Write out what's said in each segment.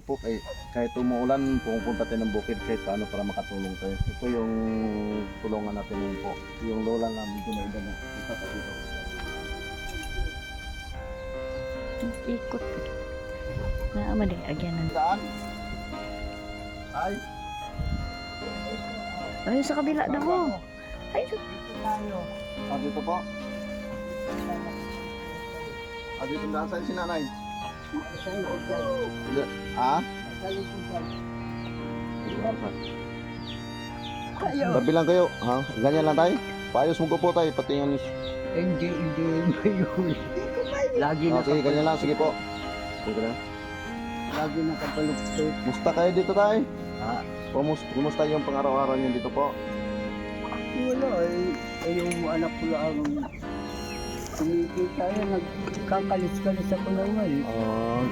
po, kahit umuulan, pupunta tayo ng bukid kahit paano para makatulong tayo. Ito yung tulungan natin yun po. Yung lola namin, dumaida na. Ito pa dito. Ikot. Naamali, agyanan. Saan? Ay, Ay, sa kabila na ho. Ay, dito po. Dito na saan si nanay? Ha? Tabi lang kayo, ha? Ganyan lang tayo. Paayos mo ko po tayo, pati yung... Hindi yun. Lagi sige, ganyan lang, sige po. Sige na. Lagi nakapalugtog. Musta kayo dito tayo? Ha? Kumusta yung pang-araw-araw nyo dito po? Wala yung anak ko lang kumikita yan, nagkakalis-kalis ako naman.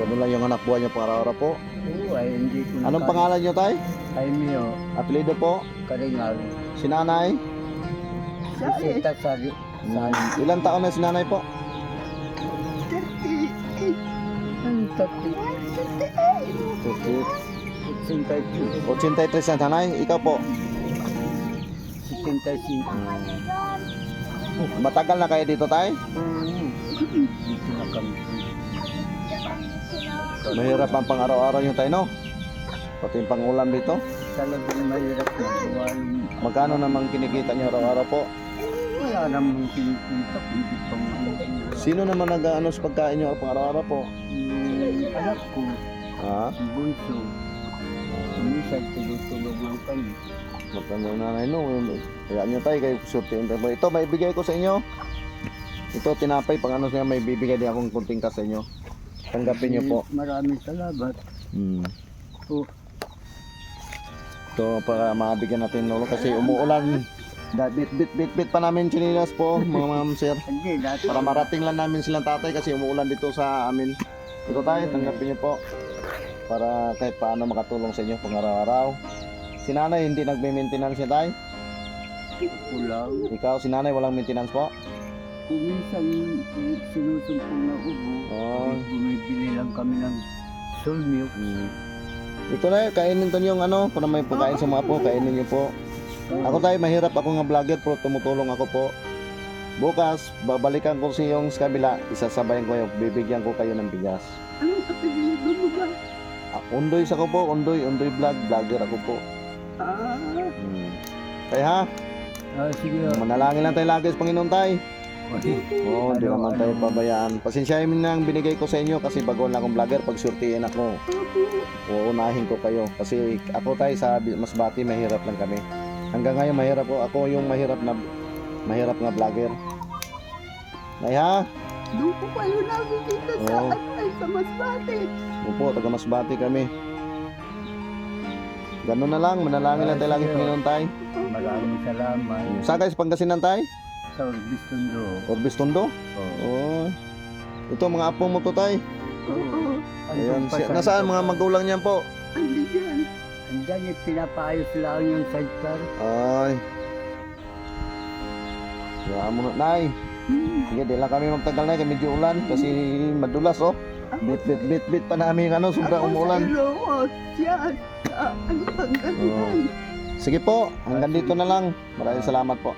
Ganun lang yung anak buhay nyo pang-araw-araw po. Oo, hindi ko Anong pangalan nyo tayo? Jaime, Apelido po? Karingal. Si nanay? Isita Sari. Ilang taon na si nanay po? Ang tapi. 83 na nanay, ikaw po? 65. Matagal na kayo dito tayo? Dito na kami. Mahirap ang pang-araw-araw nyo tayo, no? Pati yung pang-ulam dito. Talagang mahirap na buwan. Magkano namang kinikita nyo araw-araw po? Wala namang kinikita, hindi pang Sino naman nag-ano sa pagkain nyo pang-araw-araw po? anak ko, Ha? ang bunso. Minsan tulog-tulog lang kami. Magkano nanay no? Kaya nyo tayo, kayo surtiin tayo. Ito, may bigay ko sa inyo. Ito, tinapay, pang ano siya, may bibigay din akong kunting ka sa inyo. Tanggapin nyo po. Maraming salamat. Oh, Ito, para mabigyan natin lolo kasi umuulan. Bit pa namin chinilas po, mga ma'am sir. hindi, dati. Para marating lang namin silang tatay kasi umuulan dito sa amin. Ito tayo, tanggapin nyo po. Para kahit paano makatulong sa inyo pang araw-araw. Si nanay hindi nagme-maintenance niya tayo. Ako lang. Ikaw, si nanay walang maintenance po. Kung minsan sinusumpong na ubo, bumibili lang kami ng soul milk. Ito na, kainin to yung ano, kung na may pagkain sa mga po, kainin niyo po. Ako tayo, mahirap ako nga vlogger pero tumutulong ako po. Bukas, babalikan ko si yung sa kabila, isasabayan ko yung, bibigyan ko kayo ng bigas. Anong apelido mo ba? Undoy sa ko po, Undoy vlog, vlogger ako po. Tayo ha, Sige. manalangin lang tayo lagi sa Panginoon tayo. Oo, di naman tayo pabayaan. Pasensyahin mo na ang binigay ko sa inyo kasi bago lang akong vlogger, pagsurtiin ako. Uunahin ko kayo kasi ako tayo sa Masbate, mahirap lang kami. Hanggang ngayon mahirap po, ako yung mahirap nga vlogger. Nay ha? Doon po kayo nakikita sa Oo. Atay sa Masbate. Opo, taga Masbate kami. Ganun na lang, manalangin lang tayo lagi sa Panginoon tayo. Maraming salamat. Saan kayo sa Pangasinan tayo? Sa Orbistondo. Orbis Tondo? Oo. Ito mga apo mo to tayo. Oo. Ayan, nasaan mga magulang niyan po? Andiyan. Andiyan yung pinapaayos lang yung sidecar. Ay. Kaya mo na, Nay. Sige, di lang kami magtagal na, medyo ulan kasi madulas oh. Bit pa namin ano, sobrang umuulan. Yan. Ano pang Oo. Sige po, hanggang dito na lang. Maraming salamat po.